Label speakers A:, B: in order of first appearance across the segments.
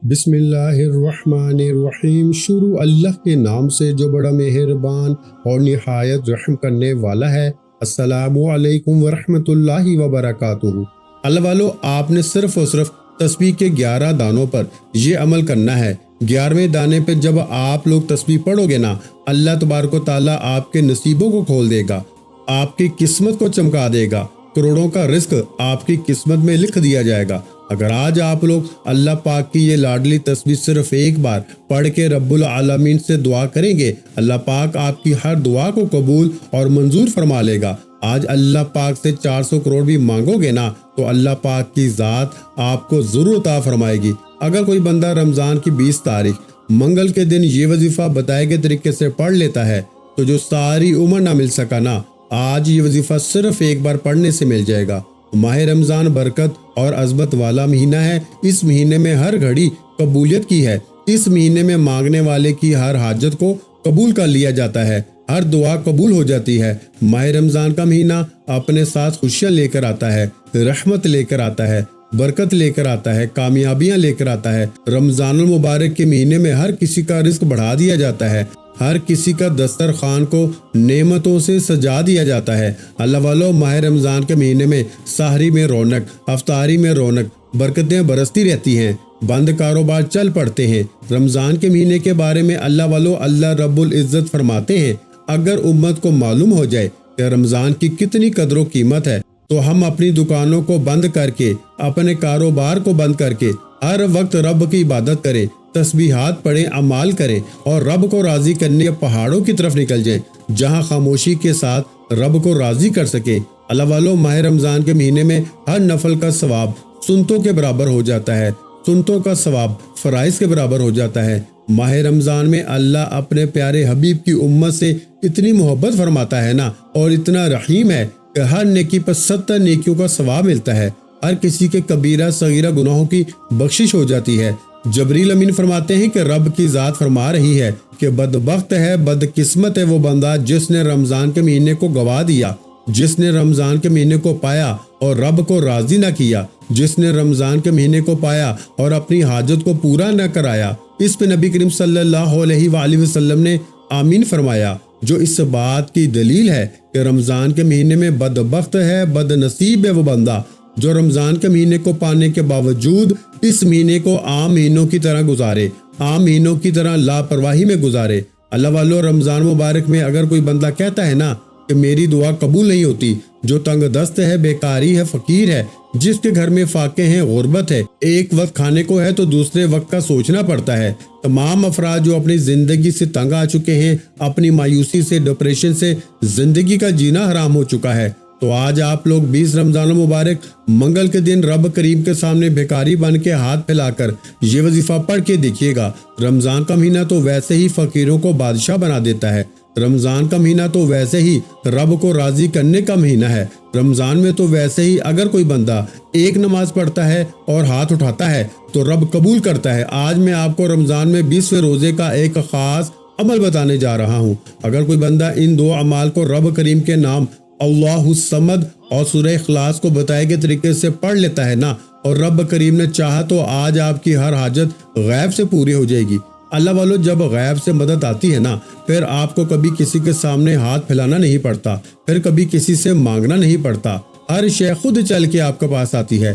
A: بسم اللہ الرحمن الرحیم۔ شروع اللہ کے نام سے جو بڑا مہربان اور نہایت رحم کرنے والا ہے۔ السلام علیکم ورحمۃ اللہ وبرکاتہ۔ اللہ والو، آپ نے صرف اور صرف تسبیح کے 11 دانوں پر یہ عمل کرنا ہے۔ 11ویں دانے پہ جب آپ لوگ تسبیح پڑھو گے نا، اللہ تبارک و تعالیٰ آپ کے نصیبوں کو کھول دے گا، آپ کی قسمت کو چمکا دے گا، کروڑوں کا رزق آپ کی قسمت میں لکھ دیا جائے گا۔ اگر آج آپ لوگ اللہ پاک کی یہ لاڈلی تسبیح صرف ایک بار پڑھ کے رب العالمین سے دعا کریں گے، اللہ پاک آپ کی ہر دعا کو قبول اور منظور فرما لے گا۔ آج اللہ پاک سے 400 کروڑ بھی مانگو گے نا تو اللہ پاک کی ذات آپ کو ضرور عطا فرمائے گی۔ اگر کوئی بندہ رمضان کی 20 تاریخ منگل کے دن یہ وظیفہ بتائے گئے طریقے سے پڑھ لیتا ہے تو جو ساری عمر نہ مل سکا نا، آج یہ وظیفہ صرف ایک بار پڑھنے سے مل جائے گا۔ ماہ رمضان برکت اور عظمت والا مہینہ ہے۔ اس مہینے میں ہر گھڑی قبولیت کی ہے۔ اس مہینے میں مانگنے والے کی ہر حاجت کو قبول کر لیا جاتا ہے، ہر دعا قبول ہو جاتی ہے۔ ماہ رمضان کا مہینہ اپنے ساتھ خوشیاں لے کر آتا ہے، رحمت لے کر آتا ہے، برکت لے کر آتا ہے، کامیابیاں لے کر آتا ہے۔ رمضان المبارک کے مہینے میں ہر کسی کا رزق بڑھا دیا جاتا ہے، ہر کسی کا دسترخوان کو نعمتوں سے سجا دیا جاتا ہے۔ اللہ والو، ماہ رمضان کے مہینے میں سحری میں رونق، افطاری میں رونق، برکتیں برستی رہتی ہیں، بند کاروبار چل پڑتے ہیں۔ رمضان کے مہینے کے بارے میں اللہ والو، اللہ رب العزت فرماتے ہیں، اگر امت کو معلوم ہو جائے کہ رمضان کی کتنی قدر و قیمت ہے تو ہم اپنی دکانوں کو بند کر کے، اپنے کاروبار کو بند کر کے ہر وقت رب کی عبادت کریں، تسبیحات پڑھیں، اعمال کریں اور رب کو راضی کرنے پہاڑوں کی طرف نکل جائیں جہاں خاموشی کے ساتھ رب کو راضی کر سکیں۔ اللہ والو، ماہ رمضان کے مہینے میں ہر نفل کا ثواب سنتوں کے برابر ہو جاتا ہے، سنتوں کا ثواب فرائض کے برابر ہو جاتا ہے۔ ماہ رمضان میں اللہ اپنے پیارے حبیب کی امت سے اتنی محبت فرماتا ہے نا، اور اتنا رحیم ہے کہ ہر نیکی پر 70 نیکیوں کا ثواب ملتا ہے، ہر کسی کے کبیرہ صغیرہ گناہوں کی بخشش ہو جاتی ہے۔ جبریل امین فرماتے ہیں کہ رب کی ذات فرما رہی ہے کہ بدبخت ہے، بدقسمت ہے وہ بندہ جس نے رمضان کے مہینے کو گوا دیا، جس نے رمضان کے مہینے کو پایا اور رب کو راضی نہ کیا، جس نے رمضان کے مہینے کو پایا اور اپنی حاجت کو پورا نہ کرایا۔ اس پہ نبی کریم صلی اللہ علیہ وآلہ وسلم نے آمین فرمایا، جو اس بات کی دلیل ہے کہ رمضان کے مہینے میں بدبخت ہے، بد نصیب ہے وہ بندہ جو رمضان کے مہینے کو پانے کے باوجود اس مہینے کو عام مہینوں کی طرح گزارے، عام مہینوں کی طرح لاپرواہی میں گزارے۔ اللہ والو، رمضان مبارک میں اگر کوئی بندہ کہتا ہے نا کہ میری دعا قبول نہیں ہوتی، جو تنگ دست ہے، بیکاری ہے، فقیر ہے، جس کے گھر میں فاقے ہیں، غربت ہے، ایک وقت کھانے کو ہے تو دوسرے وقت کا سوچنا پڑتا ہے، تمام افراد جو اپنی زندگی سے تنگ آ چکے ہیں، اپنی مایوسی سے، ڈپریشن سے زندگی کا جینا حرام ہو چکا ہے، تو آج آپ لوگ 20 رمضان المبارک منگل کے دن رب کریم کے سامنے بھیکاری بن کے ہاتھ پھیلا کر یہ وظیفہ پڑھ کے دیکھیے گا۔ رمضان کا مہینہ تو ویسے ہی فقیروں کو بادشاہ بنا دیتا ہے، رمضان کا مہینہ تو ویسے ہی رب کو راضی کرنے کا مہینہ ہے۔ رمضان میں تو ویسے ہی اگر کوئی بندہ ایک نماز پڑھتا ہے اور ہاتھ اٹھاتا ہے تو رب قبول کرتا ہے۔ آج میں آپ کو رمضان میں 20ویں روزے کا ایک خاص عمل بتانے جا رہا ہوں۔ اگر کوئی بندہ ان 2 اعمال کو رب کریم کے نام اللہ الصمد اور سورہ اخلاص کو بتائے گئے طریقے سے پڑھ لیتا ہے نا، اور رب کریم نے چاہا تو آج آپ کی ہر حاجت غیب سے پوری ہو جائے گی۔ اللہ والو، جب غیب سے مدد آتی ہے نا، پھر آپ کو کبھی کسی کے سامنے ہاتھ پھیلانا نہیں پڑتا، پھر کبھی کسی سے مانگنا نہیں پڑتا، ہر شے خود چل کے آپ کے پاس آتی ہے۔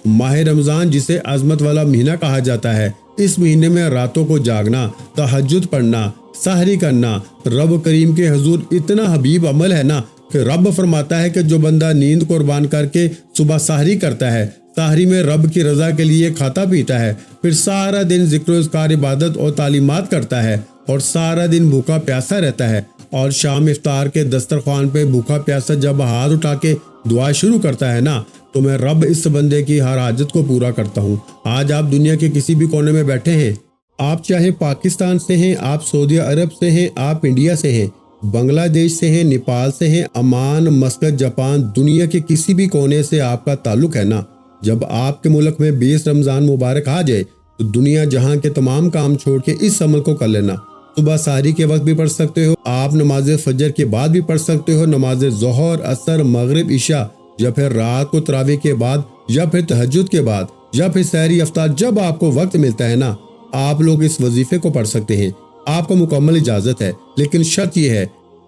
A: ماہ رمضان جسے عظمت والا مہینہ کہا جاتا ہے، اس مہینے میں راتوں کو جاگنا، تہجد پڑھنا، سحری کرنا رب کریم کے حضور اتنا حبیب عمل ہے نا کہ رب فرماتا ہے کہ جو بندہ نیند قربان کر کے صبح سحری کرتا ہے، سحری میں رب کی رضا کے لیے کھاتا پیتا ہے، پھر سارا دن ذکر و اذکار، عبادت اور تعلیمات کرتا ہے اور سارا دن بھوکا پیاسا رہتا ہے، اور شام افطار کے دسترخوان پہ بھوکا پیاسا جب ہاتھ اٹھا کے دعا شروع کرتا ہے نا، تو میں رب اس بندے کی ہر حاجت کو پورا کرتا ہوں۔ آج آپ دنیا کے کسی بھی کونے میں بیٹھے ہیں، آپ چاہے پاکستان سے ہیں، آپ سعودی عرب سے ہیں، آپ انڈیا سے ہیں، بنگلہ دیش سے ہیں، نیپال سے ہیں، عمان، مسقط، جاپان، دنیا کے کسی بھی کونے سے آپ کا تعلق ہے نا، جب آپ کے ملک میں 20 رمضان مبارک آ جائے تو دنیا جہاں کے تمام کام چھوڑ کے اس عمل کو کر لینا۔ صبح سحری کے وقت بھی پڑھ سکتے ہو آپ، نماز فجر کے بعد بھی پڑھ سکتے ہو، نماز ظہر، عصر، مغرب، عشاء، یا پھر رات کو تراویح کے بعد، یا پھر تہجد کے بعد، یا پھر سحری افطار، جب آپ کو وقت ملتا ہے نا، آپ لوگ اس وظیفے کو پڑھ سکتے ہیں، آپ کو مکمل اجازت ہے۔ لیکن شرط یہ ہے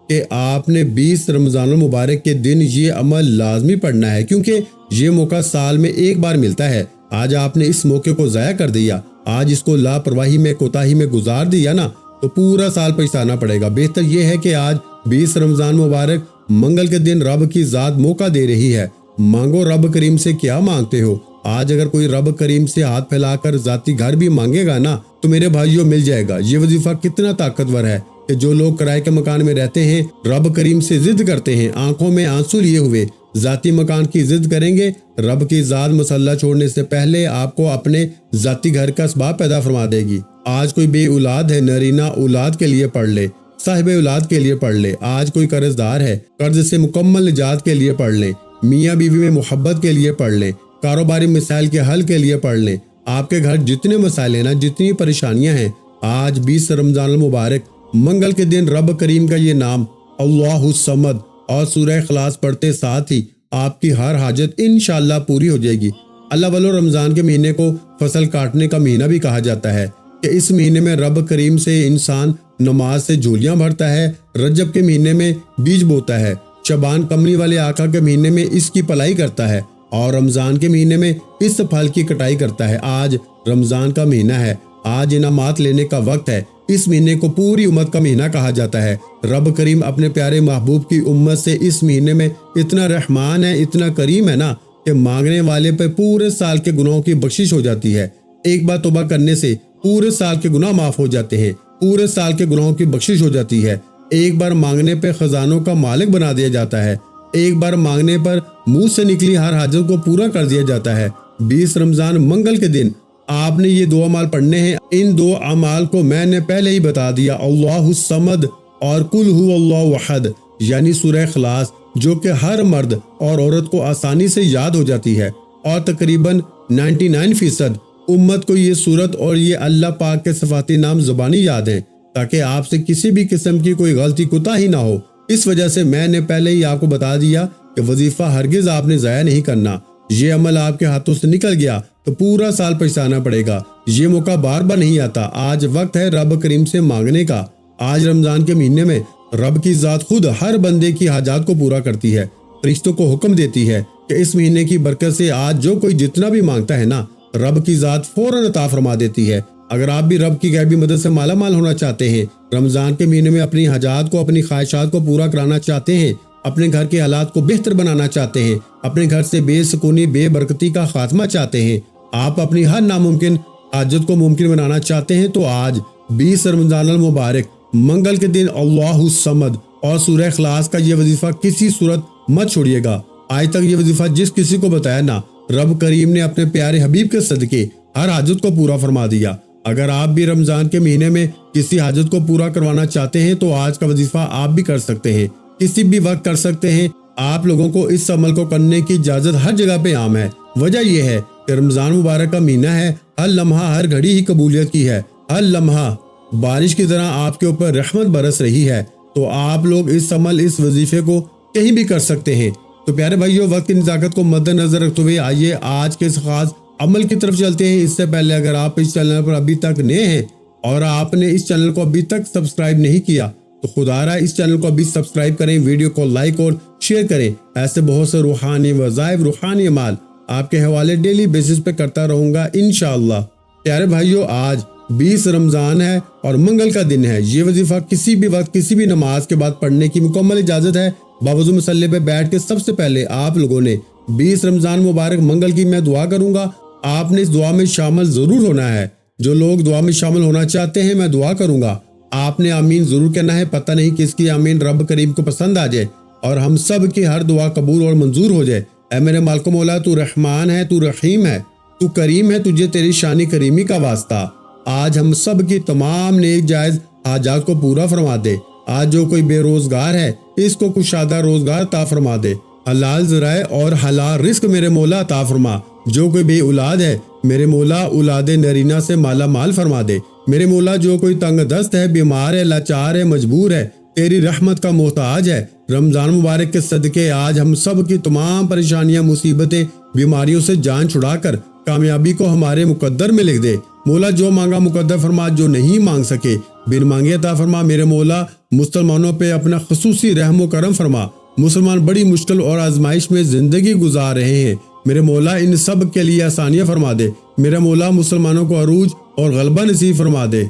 A: کہ آپ نے 20 رمضان المبارک کے دن یہ عمل لازمی پڑھنا ہے، کیونکہ یہ موقع سال میں ایک بار ملتا ہے۔ آج آپ نے اس موقع کو ضائع کر دیا، آج اس کو لاپرواہی میں، کوتاہی میں گزار دیا نا، تو پورا سال پچھتانا پڑے گا۔ بہتر یہ ہے کہ آج 20 رمضان مبارک منگل کے دن رب کی ذات موقع دے رہی ہے، مانگو رب کریم سے کیا مانگتے ہو۔ آج اگر کوئی رب کریم سے ہاتھ پھیلا کر ذاتی گھر بھی مانگے گا نا، تو میرے بھائیوں مل جائے گا۔ یہ وظیفہ کتنا طاقتور ہے کہ جو لوگ کرائے کے مکان میں رہتے ہیں، رب کریم سے ضد کرتے ہیں، آنکھوں میں آنسو لیے ہوئے ذاتی مکان کی ضد کریں گے، رب کی ذات مسلح چھوڑنے سے پہلے آپ کو اپنے ذاتی گھر کا اسباب پیدا فرما دے گی۔ آج کوئی بے اولاد ہے، نرینہ اولاد کے لیے پڑھ لے، صاحب اولاد کے لیے پڑھ لے۔ آج کوئی قرض دار ہے، قرض سے مکمل نجات کے لیے پڑھ لیں، میاں بیوی میں محبت کے لیے پڑھ لیں، کاروباری مسائل کے حل کے لیے پڑھ لیں۔ آپ کے گھر جتنے مسائل ہیں نا، جتنی پریشانیاں ہیں، آج 20 رمضان المبارک منگل کے دن رب کریم کا یہ نام اللہ الصمد اور سورہ اخلاص پڑھتے ساتھ ہی آپ کی ہر حاجت انشاءاللہ پوری ہو جائے گی۔ اللہ والو، رمضان کے مہینے کو فصل کاٹنے کا مہینہ بھی کہا جاتا ہے کہ اس مہینے میں رب کریم سے انسان نماز سے جھولیاں بھرتا ہے، رجب کے مہینے میں بیج بوتا ہے، شعبان کمری والے آقا کے مہینے میں اس کی پلائی کرتا ہے، اور رمضان کے مہینے میں اس پھل کی کٹائی کرتا ہے۔ آج رمضان کا مہینہ ہے، آج انعامات لینے کا وقت ہے۔ اس مہینے کو پوری امت کا مہینہ کہا جاتا ہے۔ رب کریم اپنے پیارے محبوب کی امت سے اس مہینے میں اتنا رحمان ہے، اتنا کریم ہے نا، کہ مانگنے والے پہ پورے سال کے گناہوں کی بخشش ہو جاتی ہے۔ ایک بار توبہ کرنے سے پورے سال کے گناہ معاف ہو جاتے ہیں، پورے سال کے گناہوں کی بخشش ہو جاتی ہے۔ ایک بار مانگنے پہ خزانوں کا مالک بنا دیا جاتا ہے، ایک بار مانگنے پر منہ سے نکلی ہر حاجت کو پورا کر دیا جاتا ہے۔ 20 رمضان منگل کے دن آپ نے یہ دو اعمال پڑھنے ہیں۔ ان دو اعمال کو میں نے پہلے ہی بتا دیا، اللہ الصمد اور قل هو اللہ احد، یعنی سورہ اخلاص، جو کہ ہر مرد اور عورت کو آسانی سے یاد ہو جاتی ہے، اور تقریباً 99% امت کو یہ سورت اور یہ اللہ پاک کے صفاتی نام زبانی یاد ہیں، تاکہ آپ سے کسی بھی قسم کی کوئی غلطی کوتاہی نہ ہو۔ اس وجہ سے میں نے پہلے ہی آپ کو بتا دیا کہ وظیفہ ہرگز آپ نے ضائع نہیں کرنا۔ یہ عمل آپ کے ہاتھوں سے نکل گیا تو پورا سال پچھتانا پڑے گا۔ یہ موقع بار بار نہیں آتا۔ آج وقت ہے رب کریم سے مانگنے کا۔ آج رمضان کے مہینے میں رب کی ذات خود ہر بندے کی حاجات کو پورا کرتی ہے، فرشتوں کو حکم دیتی ہے کہ اس مہینے کی برکت سے آج جو کوئی جتنا بھی مانگتا ہے نا، رب کی ذات فوراً عطا فرما دیتی ہے۔ اگر آپ بھی رب کی غیبی مدد سے مالا مال ہونا چاہتے ہیں، رمضان کے مہینے میں اپنی حاجات کو، اپنی خواہشات کو پورا کرانا چاہتے ہیں، اپنے گھر کے حالات کو بہتر بنانا چاہتے ہیں، اپنے گھر سے بے سکونی، بے برکتی کا خاتمہ چاہتے ہیں، آپ اپنی ہر ناممکن حاجت کو ممکن بنانا چاہتے ہیں، تو آج 20 رمضان المبارک منگل کے دن اللہ الصمد اور سورہ اخلاص کا یہ وظیفہ کسی صورت مت چھوڑیے گا۔ آج تک یہ وظیفہ جس کسی کو بتایا نا، رب کریم نے اپنے پیارے حبیب کے صدقے ہر حاجت کو پورا فرما دیا۔ اگر آپ بھی رمضان کے مہینے میں کسی حاجت کو پورا کروانا چاہتے ہیں تو آج کا وظیفہ آپ بھی کر سکتے ہیں، کسی بھی وقت کر سکتے ہیں۔ آپ لوگوں کو اس عمل کو کرنے کی اجازت ہر جگہ پہ عام ہے۔ وجہ یہ ہے کہ رمضان مبارک کا مہینہ ہے، ہر لمحہ، ہر گھڑی ہی قبولیت کی ہے، ہر لمحہ بارش کی طرح آپ کے اوپر رحمت برس رہی ہے، تو آپ لوگ اس عمل، اس وظیفے کو کہیں بھی کر سکتے ہیں۔ تو پیارے بھائیو، وقت کی نزاکت کو مد نظر رکھتے ہوئے آئیے آج کے اس خاص عمل کی طرف چلتے ہیں۔ اس سے پہلے اگر آپ اس چینل پر ابھی تک نئے ہیں اور آپ نے اس چینل کو ابھی تک سبسکرائب نہیں کیا، تو خدا را اس چینل کو ابھی سبسکرائب کریں، ویڈیو کو لائک اور شیئر کریں۔ ایسے بہت سے روحانی وظائف، روحانی اعمال آپ کے حوالے ڈیلی بیسس پہ کرتا رہوں گا انشاءاللہ۔ پیارے بھائیو، آج 20 رمضان ہے اور منگل کا دن ہے۔ یہ وظیفہ کسی بھی وقت، کسی بھی نماز کے بعد پڑھنے کی مکمل اجازت ہے۔ باوضو مصلی پہ بیٹھ کے سب سے پہلے آپ لوگوں نے 20 رمضان مبارک منگل کی میں دعا کروں گا، آپ نے اس دعا میں شامل ضرور ہونا ہے۔ جو لوگ دعا میں شامل ہونا چاہتے ہیں، میں دعا کروں گا، آپ نے آمین ضرور کہنا ہے۔ پتہ نہیں کس کی آمین رب کریم کو پسند آ جائے اور ہم سب کی ہر دعا قبول اور منظور ہو جائے۔ اے میرے مالک و مولا، تو رحمان ہے، تو رحیم ہے، تو کریم ہے، تجھے تیری شانی کریمی کا واسطہ آج ہم سب کی تمام نیک جائز حاجات کو پورا فرما دے۔ آج جو کوئی بے روزگار ہے، اس کو کشادہ روزگار عطا فرما دے، حلال ذرائع اور حلال رزق میرے مولا عطا فرما۔ جو کوئی بے اولاد ہے، میرے مولا اولاد نرینہ سے مالا مال فرما دے۔ میرے مولا جو کوئی تنگ دست ہے، بیمار ہے، لاچار ہے، مجبور ہے، تیری رحمت کا محتاج ہے، رمضان مبارک کے صدقے آج ہم سب کی تمام پریشانیاں، مصیبتیں، بیماریوں سے جان چھڑا کر کامیابی کو ہمارے مقدر میں لکھ دے۔ مولا جو مانگا مقدر فرما، جو نہیں مانگ سکے بن مانگے عطا فرما۔ میرے مولا مسلمانوں پہ اپنا خصوصی رحم و کرم فرما۔ مسلمان بڑی مشکل اور آزمائش میں زندگی گزار رہے ہیں، میرے مولا ان سب کے لیے آسانیاں فرما دے۔ میرے مولا مسلمانوں کو عروج اور غلبہ نصیب فرما دے،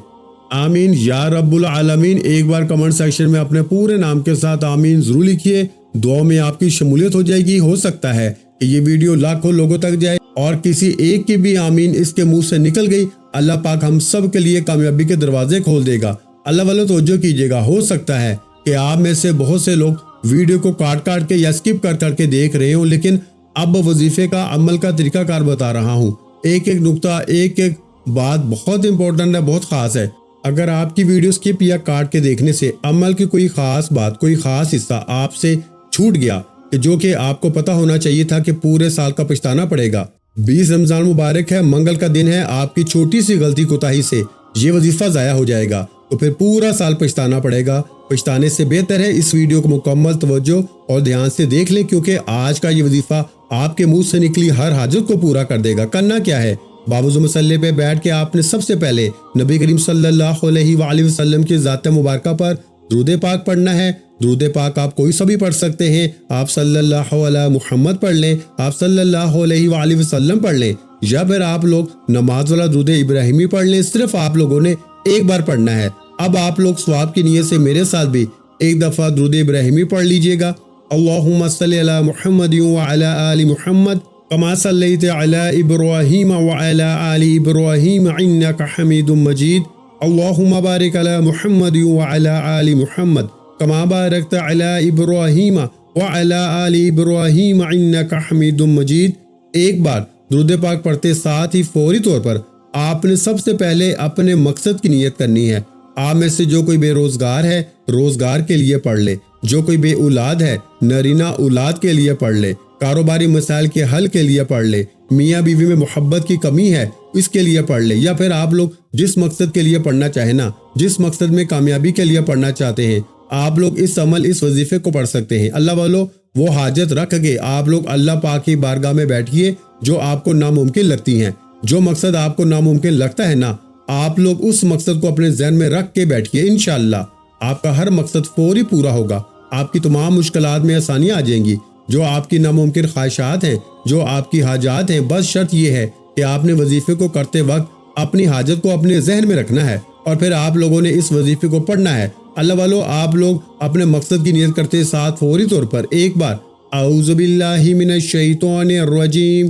A: آمین یا رب العالمین۔ ایک بار کمنٹ سیکشن میں اپنے پورے نام کے ساتھ آمین ضرور لکھیے، دعاؤں میں آپ کی شمولیت ہو جائے گی۔ ہو سکتا ہے کہ یہ ویڈیو لاکھوں لوگوں تک جائے اور کسی ایک کی بھی آمین اس کے منہ سے نکل گئی، اللہ پاک ہم سب کے لیے کامیابی کے دروازے کھول دے گا۔ اللہ والوں توجہ کیجیے گا، ہو سکتا ہے کہ آپ میں سے بہت سے لوگ ویڈیو کو کاٹ کے یا اسکپ کر کے دیکھ رہے ہوں، لیکن اب وظیفے کا عمل کا طریقہ کار بتا رہا ہوں۔ ایک نقطہ، ایک بات بہت امپورٹنٹ ہے، بہت خاص ہے۔ اگر آپ کی ویڈیو اسکپ یا کاٹ کے دیکھنے سے عمل کی کوئی خاص بات، کوئی خاص حصہ آپ سے چھوٹ گیا کہ جو کہ آپ کو پتا ہونا چاہیے تھا کہ پورے سال کا پچھتانا پڑے گا۔ 20 رمضان مبارک ہے، منگل کا دن ہے، آپ کی چھوٹی سی غلطی کوتاہی سے یہ وظیفہ ضائع ہو جائے گا تو پھر پورا سال پچھتانا پڑے گا۔ پچھتانے سے بہتر ہے اس ویڈیو کو مکمل توجہ اور دھیان سے دیکھ لیں، کیونکہ آج کا یہ وظیفہ آپ کے منہ سے نکلی ہر حاجت کو پورا کر دے گا۔ کرنا کیا ہے؟ باوضو مصلی پہ بیٹھ کے آپ نے سب سے پہلے نبی کریم صلی اللہ علیہ وآلہ وسلم کی ذات مبارکہ پر درود پاک پڑھنا ہے۔ درود پاک آپ کوئی سا بھی پڑھ سکتے ہیں، آپ صلی اللہ علیہ محمد پڑھ لیں، آپ صلی اللہ علیہ وآلہ وسلم پڑھ لیں، یا پھر آپ لوگ نماز والا درود ابراہیمی پڑھ لیں۔ صرف آپ لوگوں نے ایک بار پڑھنا ہے۔ اب آپ لوگ ثواب کی نیت سے میرے ساتھ بھی ایک دفعہ درود ابراہیمی پڑھ لیجئے گا۔ اللہم صلی علی محمد وعلی آل محمد کما صلیت علی ابراہیم وعلی آل ابراہیم انک حمید مجید۔ اللہم بارک علی محمد وعلی آل محمد کما بارکت علی ابراہیم وعلی آل ابراہیم انک حمید مجید۔ ایک بار درود پاک پڑھتے ساتھ ہی فوری طور پر آپ نے سب سے پہلے اپنے مقصد کی نیت کرنی ہے۔ آپ میں سے جو کوئی بے روزگار ہے، روزگار کے لیے پڑھ لے، جو کوئی بے اولاد ہے، نرینہ اولاد کے لیے پڑھ لے، کاروباری مسائل کے حل کے لیے پڑھ لے، میاں بیوی میں محبت کی کمی ہے اس کے لیے پڑھ لے، یا پھر آپ لوگ جس مقصد کے لیے پڑھنا چاہیں نا، جس مقصد میں کامیابی کے لیے پڑھنا چاہتے ہیں، آپ لوگ اس عمل، اس وظیفے کو پڑھ سکتے ہیں۔ اللہ والو وہ حاجت رکھ کے آپ لوگ اللہ پاک کی بارگاہ میں بیٹھیے جو آپ کو ناممکن لگتی ہیں، جو مقصد آپ کو ناممکن لگتا ہے نا، آپ لوگ اس مقصد کو اپنے ذہن میں رکھ کے بیٹھیے۔ انشاءاللہ آپ کا ہر مقصد فوری پورا ہوگا، آپ کی تمام مشکلات میں آسانیاں آ جائیں گی۔ جو آپ کی ناممکن خواہشات ہیں، جو آپ کی حاجات ہیں، بس شرط یہ ہے کہ آپ نے وظیفے کو کرتے وقت اپنی حاجت کو اپنے ذہن میں رکھنا ہے اور پھر آپ لوگوں نے اس وظیفے کو پڑھنا ہے۔ اللہ والو آپ لوگ اپنے مقصد کی نیت کرتے ساتھ فوری طور پر ایک بار اعوذ باللہ من الشیطان الرجیم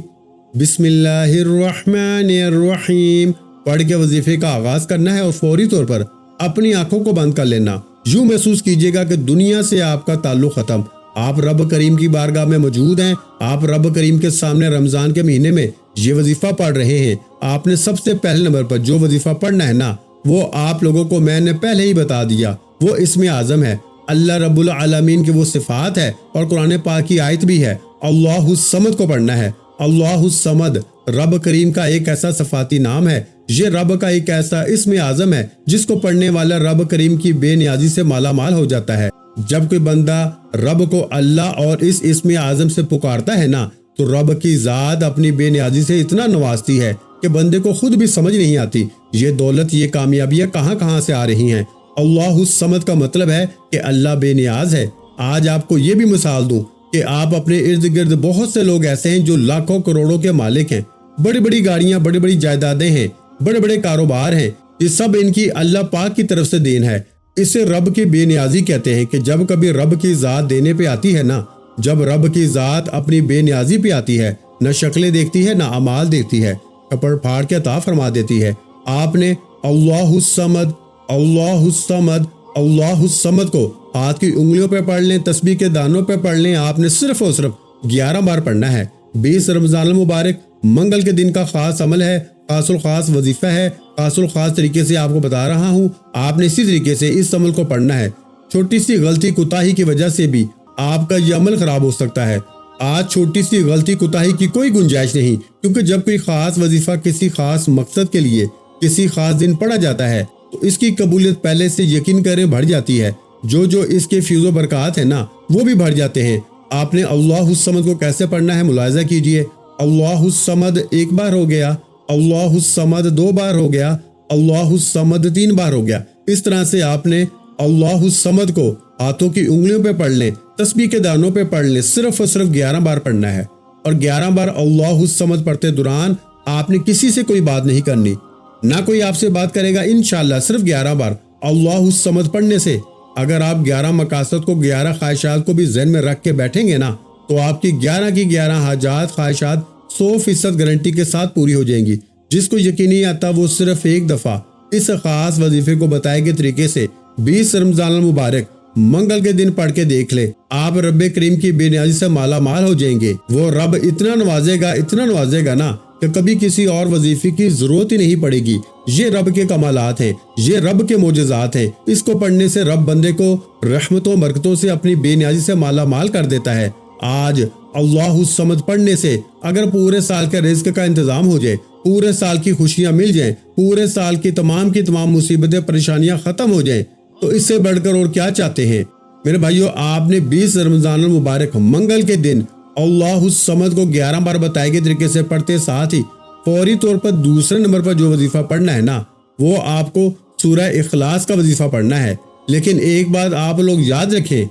A: بسم اللہ الرحمن الرحیم پڑھ کے وظیفے کا آغاز کرنا ہے اور فوری طور پر اپنی آنکھوں کو بند کر لینا۔ یوں محسوس کیجئے گا کہ دنیا سے آپ کا تعلق ختم، آپ رب کریم کی بارگاہ میں موجود ہیں، آپ رب کریم کے سامنے رمضان کے مہینے میں یہ وظیفہ پڑھ رہے ہیں۔ آپ نے سب سے پہلے نمبر پر جو وظیفہ پڑھنا ہے نا، وہ آپ لوگوں کو میں نے پہلے ہی بتا دیا، وہ اسم اعظم ہے، اللہ رب العالمین کی وہ صفات ہے اور قرآن پاک کی آیت بھی ہے۔ اللہ الصمد کو پڑھنا ہے۔ اللہ الصمد رب کریم کا ایک ایسا صفاتی نام ہے، یہ رب کا ایک ایسا اسم اعظم ہے جس کو پڑھنے والا رب کریم کی بے نیازی سے مالا مال ہو جاتا ہے۔ جب کوئی بندہ رب کو اللہ اور اس اسم اعظم سے پکارتا ہے نا، تو رب کی ذات اپنی بے نیازی سے اتنا نوازتی ہے کہ بندے کو خود بھی سمجھ نہیں آتی یہ دولت، یہ کامیابیاں کہاں سے آ رہی ہیں۔ اللہ الصمد کا مطلب ہے کہ اللہ بے نیاز ہے۔ آج آپ کو یہ بھی مثال دوں کہ آپ اپنے ارد گرد بہت سے لوگ ایسے ہیں جو لاکھوں کروڑوں کے مالک ہیں، بڑی بڑی گاڑیاں، بڑی بڑی جائیدادیں ہیں، بڑے بڑے کاروبار ہیں، یہ سب ان کی اللہ پاک کی طرف سے دین ہے۔ اسے رب کی بے نیازی کہتے ہیں کہ جب کبھی رب کی ذات دینے پہ آتی ہے نا، جب رب کی ذات اپنی بے نیازی پہ آتی ہے، نہ شکلیں دیکھتی ہے، نہ اعمال دیکھتی ہے، کپڑ پھاڑ کے عطا فرما دیتی ہے۔ آپ نے اللہ الصمد، اللہ الصمد، اللہ الصمد کو ہاتھ کی انگلیوں پہ پڑھ لیں، تسبیح کے دانوں پہ پڑھ لیں۔ آپ نے صرف اور صرف 11 بار پڑھنا ہے۔ 20 رمضان المبارک منگل کے دن کا خاص عمل ہے، خاص الخاص وظیفہ ہے، خاص الخاص طریقے سے آپ کو بتا رہا ہوں۔ آپ نے اسی طریقے سے اس عمل کو پڑھنا ہے۔ چھوٹی سی غلطی کوتاہی کی وجہ سے بھی آپ کا یہ عمل خراب ہو سکتا ہے۔ آج چھوٹی سی غلطی کوتاہی کی کوئی گنجائش نہیں، کیونکہ جب کوئی خاص وظیفہ کسی خاص مقصد کے لیے کسی خاص دن پڑھا جاتا ہے تو اس کی قبولیت پہلے سے یقین کریں بڑھ جاتی ہے۔ جو اس کے فیض و برکات ہیں نا، وہ بھی بڑھ جاتے ہیں۔ آپ نے اللہ الصمد کو کیسے پڑھنا ہے ملاحظہ کیجئے۔ اللہ الصمد ایک بار ہو گیا، اللہ الصمد 2 بار ہو گیا، اللہ الصمد 3 بار ہو گیا۔ اس طرح سے آپ نے اللہ الصمد کو ہاتھوں کی انگلیوں پہ پڑھ لیں، تسبیح کے دانوں پہ پڑھ لیں، صرف اور صرف 11 بار پڑھنا ہے۔ اور 11 بار اللہ الصمد پڑھتے دوران آپ نے کسی سے کوئی بات نہیں کرنی، نہ کوئی آپ سے بات کرے گا انشاءاللہ۔ صرف 11 بار اللہ الصمد پڑھنے سے اگر آپ 11 مقاصد کو، 11 خواہشات کو بھی ذہن میں رکھ کے بیٹھیں گے نا، تو آپ کی 11 حاجات، خواہشات 100% گارنٹی کے ساتھ پوری ہو جائیں گی۔ جس کو یقین نہیں آتا وہ صرف ایک دفعہ اس خاص وظیفے کو بتائے گئے طریقے سے 20 رمضان المبارک منگل کے دن پڑھ کے دیکھ لے، آپ رب کریم کی بے نیازی سے مالا مال ہو جائیں گے۔ وہ رب اتنا نوازے گا نا کہ کبھی کسی اور وظیفے کی ضرورت ہی نہیں پڑے گی۔ یہ رب کے کمالات ہیں، یہ رب کے معجزات ہیں۔ اس کو پڑھنے سے رب بندے کو رحمتوں برکتوں سے اپنی بے نیازی سے مالا مال کر دیتا ہے۔ آج اللہ الصمد پڑھنے سے اگر پورے سال کے رزق کا انتظام ہو جائے، پورے سال کی خوشیاں مل جائیں، پورے سال کی تمام مصیبتیں پریشانیاں ختم ہو جائیں، تو اس سے بڑھ کر اور کیا چاہتے ہیں؟ میرے بھائیو، آپ نے 20 رمضان المبارک منگل کے دن اللہ الصمد کو 11 بار بتائے گئے طریقے سے پڑھتے، ساتھ ہی فوری طور پر دوسرے نمبر پر جو وظیفہ پڑھنا ہے نا، وہ آپ کو سورہ اخلاص کا وظیفہ پڑھنا ہے۔ لیکن ایک بات آپ لوگ یاد رکھیں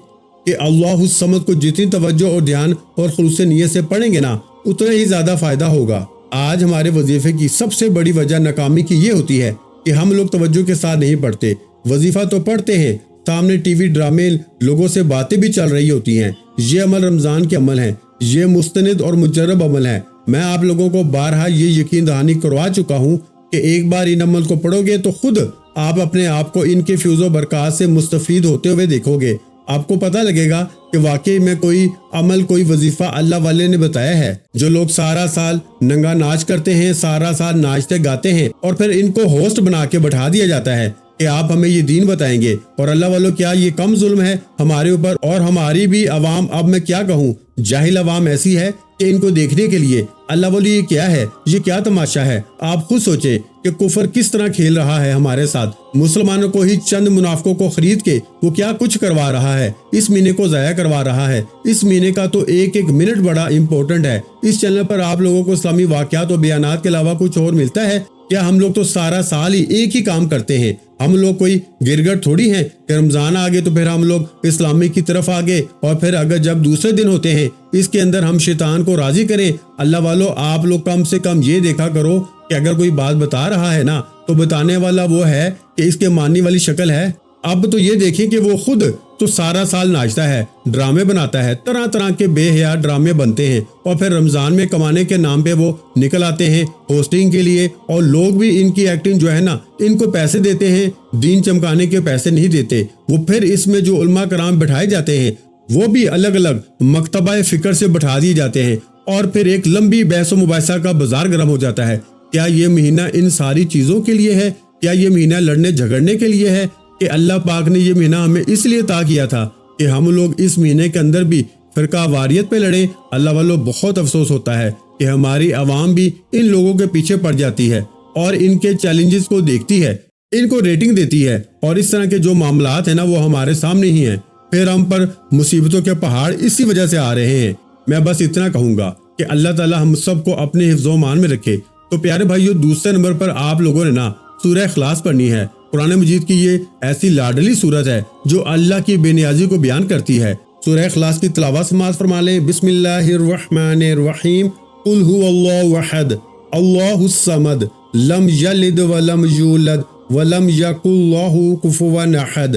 A: کہ اللہ الصمد کو جتنی توجہ اور دھیان اور خلوص نیت سے پڑھیں گے نا، اتنا ہی زیادہ فائدہ ہوگا۔ آج ہمارے وظیفے کی سب سے بڑی وجہ ناکامی کی یہ ہوتی ہے کہ ہم لوگ توجہ کے ساتھ نہیں پڑھتے۔ وظیفہ تو پڑھتے ہیں، سامنے ٹی وی ڈرامے، لوگوں سے باتیں بھی چل رہی ہوتی ہیں۔ یہ عمل رمضان کے عمل ہیں، یہ مستند اور مجرب عمل ہے۔ میں آپ لوگوں کو بارہا یہ یقین دہانی کروا چکا ہوں کہ ایک بار ان عمل کو پڑھو گے تو خود آپ اپنے آپ کو ان کے فیوز و برکات سے مستفید ہوتے ہوئے دیکھو گے۔ آپ کو پتہ لگے گا کہ واقعی میں کوئی عمل، کوئی وظیفہ اللہ والے نے بتایا ہے۔ جو لوگ سارا سال ننگا ناچ کرتے ہیں، سارا سال ناچتے گاتے ہیں، اور پھر ان کو ہوسٹ بنا کے بٹھا دیا جاتا ہے کہ آپ ہمیں یہ دین بتائیں گے، اور اللہ والوں کیا یہ کم ظلم ہے ہمارے اوپر؟ اور ہماری بھی عوام، اب میں کیا کہوں، جاہل عوام ایسی ہے کہ ان کو دیکھنے کے لیے اللہ والی یہ کیا ہے، یہ کیا تماشا ہے؟ آپ خود سوچیں کہ کفر کس طرح کھیل رہا ہے ہمارے ساتھ۔ مسلمانوں کو ہی چند منافقوں کو خرید کے وہ کیا کچھ کروا رہا ہے، اس مہینے کو ضائع کروا رہا ہے۔ اس مہینے کا تو ایک ایک منٹ بڑا امپورٹنٹ ہے۔ اس چینل پر آپ لوگوں کو اسلامی واقعات و بیانات کے علاوہ کچھ اور ملتا ہے کیا؟ ہم لوگ تو سارا سال ہی ایک ہی کام کرتے ہیں۔ ہم لوگ کوئی گرگٹ تھوڑی ہیں کہ رمضان آگے تو پھر ہم لوگ اسلامی کی طرف آگے، اور پھر اگر جب دوسرے دن ہوتے ہیں اس کے اندر ہم شیطان کو راضی کریں۔ اللہ والو، آپ لوگ کم سے کم یہ دیکھا کرو کہ اگر کوئی بات بتا رہا ہے نا تو بتانے والا وہ ہے کہ اس کے ماننے والی شکل ہے۔ اب تو یہ دیکھیں کہ وہ خود تو سارا سال ناچتا ہے، ڈرامے بناتا ہے، طرح طرح کے بے حیا ڈرامے بنتے ہیں، اور پھر رمضان میں کمانے کے نام پہ وہ نکل آتے ہیں ہوسٹنگ کے لیے، اور لوگ بھی ان کی ایکٹنگ جو ہے نا، ان کو پیسے دیتے ہیں، دین چمکانے کے پیسے نہیں دیتے۔ وہ پھر اس میں جو علماء کرام بٹھائے جاتے ہیں وہ بھی الگ الگ مکتبہ فکر سے بٹھا دیے جاتے ہیں، اور پھر ایک لمبی بحث و مباحثہ کا بازار گرم ہو جاتا ہے۔ کیا یہ مہینہ ان ساری چیزوں کے لیے ہے؟ کیا یہ مہینہ لڑنے جھگڑنے کے لیے ہے؟ کہ اللہ پاک نے یہ مہینہ ہمیں اس لیے عطا کیا تھا کہ ہم لوگ اس مہینے کے اندر بھی فرقہ واریت پہ لڑیں؟ اللہ والوں، بہت افسوس ہوتا ہے کہ ہماری عوام بھی ان لوگوں کے پیچھے پڑ جاتی ہے اور ان کے چیلنجز کو دیکھتی ہے، ان کو ریٹنگ دیتی ہے، اور اس طرح کے جو معاملات ہیں نا وہ ہمارے سامنے ہی ہیں۔ پھر ہم پر مصیبتوں کے پہاڑ اسی وجہ سے آ رہے ہیں۔ میں بس اتنا کہوں گا کہ اللہ تعالی ہم سب کو اپنے حفظ و امان میں رکھے۔ تو پیارے بھائیو، دوسرے نمبر پر آپ لوگوں نے نا سورہ اخلاص پڑھنی ہے۔ قرآن مجید کی یہ ایسی لاڈلی سورت ہے جو اللہ کی بے نیازی کو بیان کرتی ہے۔ سورہ اخلاص کی تلاوت سماعت فرما لیں۔ بسم اللہ الرحمن الرحیم۔ قل هو اللہ احد اللہ الصمد لم یلد ولم یولد ولم یکن لہ کفوا احد۔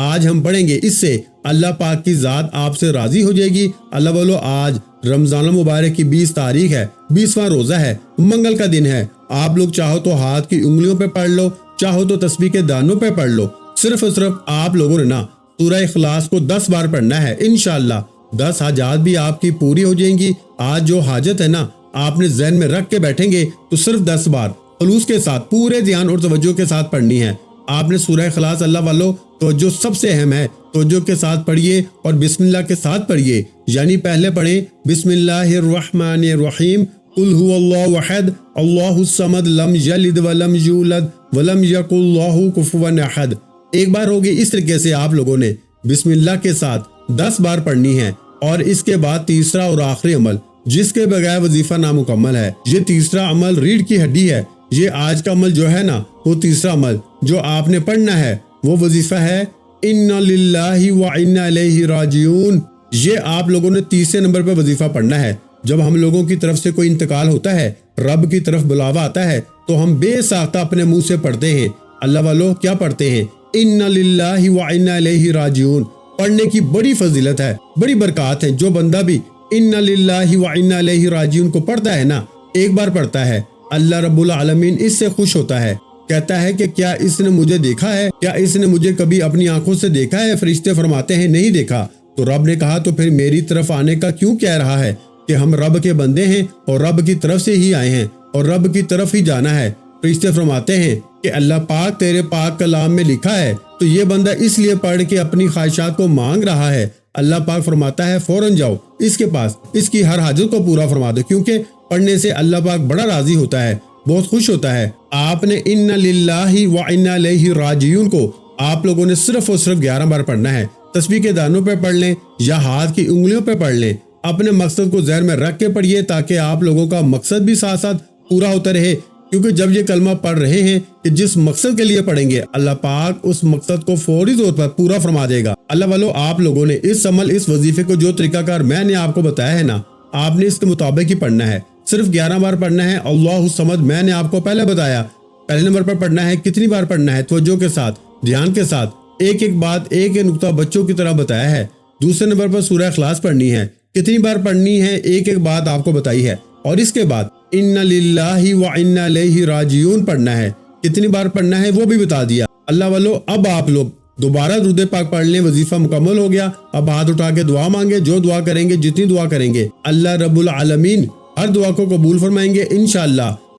A: آج ہم پڑھیں گے، اس سے اللہ پاک کی ذات آپ سے راضی ہو جائے گی۔ اللہ والو، آج رمضان المبارک کی 20 تاریخ ہے، 20واں روزہ ہے، منگل کا دن ہے۔ آپ لوگ چاہو تو ہاتھ کی انگلیوں پہ پڑھ لو، چاہو تو تسبیح کے دانوں پہ پڑھ لو۔ صرف اور صرف آپ لوگوں نے نا سورہ اخلاص کو 10 بار پڑھنا ہے۔ انشاءاللہ 10 حاجات بھی آپ کی پوری ہو جائیں گی۔ آج جو حاجت ہے نا آپ نے ذہن میں رکھ کے بیٹھیں گے تو صرف 10 بار خلوص کے ساتھ، پورے دھیان اور توجہ کے ساتھ پڑھنی ہے۔ آپ نے سورہ اخلاص، اللہ والو، توجہ سب سے اہم ہے، توجہ کے ساتھ پڑھیے اور بسم اللہ کے ساتھ پڑھیے۔ یعنی پہلے پڑھیں بسم اللہ الرحمن الرحیم، قل هو اللہ احد اللہ الصمد لم یلد ولم یولد ولم یکن لہ کفوا احد۔ ایک بار ہوگی، اس طریقے سے آپ لوگوں نے بسم اللہ کے ساتھ 10 بار پڑھنی ہے۔ اور اس کے بعد تیسرا اور آخری عمل جس کے بغیر وظیفہ نامکمل ہے۔ یہ تیسرا عمل ریڑھ کی ہڈی ہے۔ یہ آج کا عمل جو ہے نا، وہ تیسرا عمل جو آپ نے پڑھنا ہے وہ وظیفہ ہے اِنَّا لِلَّهِ وَإِنَّا إِلَيْهِ راجعون۔ یہ آپ لوگوں نے تیسرے نمبر پہ وظیفہ پڑھنا ہے۔ جب ہم لوگوں کی طرف سے کوئی انتقال ہوتا ہے، رب کی طرف بلاوا آتا ہے، تو ہم بے ساختہ اپنے منہ سے پڑھتے ہیں۔ اللہ والو کیا پڑھتے ہیں؟ اِنَّا لِلَّهِ وَإِنَّا إِلَيْهِ راجعون۔ پڑھنے کی بڑی فضیلت ہے، بڑی برکات ہے۔ جو بندہ بھی اِنَّا لِلَّهِ وَإِنَّا إِلَيْهِ راجعون کو پڑھتا ہے نا، ایک بار پڑھتا ہے، اللہ رب العالمین اس سے خوش ہوتا ہے، کہتا ہے کہ کیا اس نے مجھے دیکھا ہے؟ کیا اس نے مجھے کبھی اپنی آنکھوں سے دیکھا ہے؟ فرشتے فرماتے ہیں نہیں دیکھا۔ تو رب نے کہا تو پھر میری طرف آنے کا کیوں کہہ رہا ہے کہ ہم رب کے بندے ہیں اور رب کی طرف سے ہی آئے ہیں اور رب کی طرف ہی جانا ہے۔ فرشتے فرماتے ہیں کہ اللہ پاک تیرے پاک کلام میں لکھا ہے، تو یہ بندہ اس لیے پڑھ کے اپنی خواہشات کو مانگ رہا ہے۔ اللہ پاک فرماتا ہے فوراً جاؤ اس کے پاس، اس کی ہر حاجت کو پورا فرما دو، کیونکہ پڑھنے سے اللہ پاک بڑا راضی ہوتا ہے، بہت خوش ہوتا ہے۔ آپ نے اِنَّا لِلَّهِ وَإِنَّا إِلَيْهِ راجعون کو آپ لوگوں نے صرف اور صرف 11 بار پڑھنا ہے۔ تسبیح کے دانوں پہ پڑھ لیں یا ہاتھ کی انگلیوں پہ پڑھ لیں، اپنے مقصد کو ذہن میں رکھ کے پڑھیے تاکہ آپ لوگوں کا مقصد بھی ساتھ ساتھ پورا ہوتا رہے، کیونکہ جب یہ کلمہ پڑھ رہے ہیں کہ جس مقصد کے لیے پڑھیں گے، اللہ پاک اس مقصد کو فوری طور پر پورا فرما دے گا۔ اللہ والو آپ لوگوں نے اس عمل، اس وظیفے کو جو طریقہ کار میں نے آپ کو بتایا ہے نا، آپ نے اس کے مطابق ہی پڑھنا ہے۔ صرف 11 بار پڑھنا ہے۔ اللہ الصمد میں نے آپ کو پہلے بتایا، پہلے نمبر پر پڑھنا ہے۔ کتنی بار پڑھنا ہے؟ توجہ کے ساتھ، دھیان کے ساتھ، ایک ایک بات، ایک ایک نقطہ بچوں کی طرح بتایا ہے۔ دوسرے نمبر پر سورہ اخلاص پڑھنی ہے۔ کتنی بار پڑھنی ہے؟ ایک ایک بات آپ کو بتائی ہے۔ اور اس کے بعد اِنَّا لِلَّهِ وَإِنَّا إِلَيْهِ راجعون پڑھنا ہے۔ کتنی بار پڑھنا ہے وہ بھی بتا دیا۔ اللہ والو اب آپ لوگ دوبارہ درود پاک پڑھ لیں، وظیفہ مکمل ہو گیا۔ اب ہاتھ اٹھا کے دعا مانگے، جو دعا کریں گے، جتنی دعا کریں گے، اللہ رب العالمین ہر دعا کو قبول فرمائیں گے انشاءاللہ۔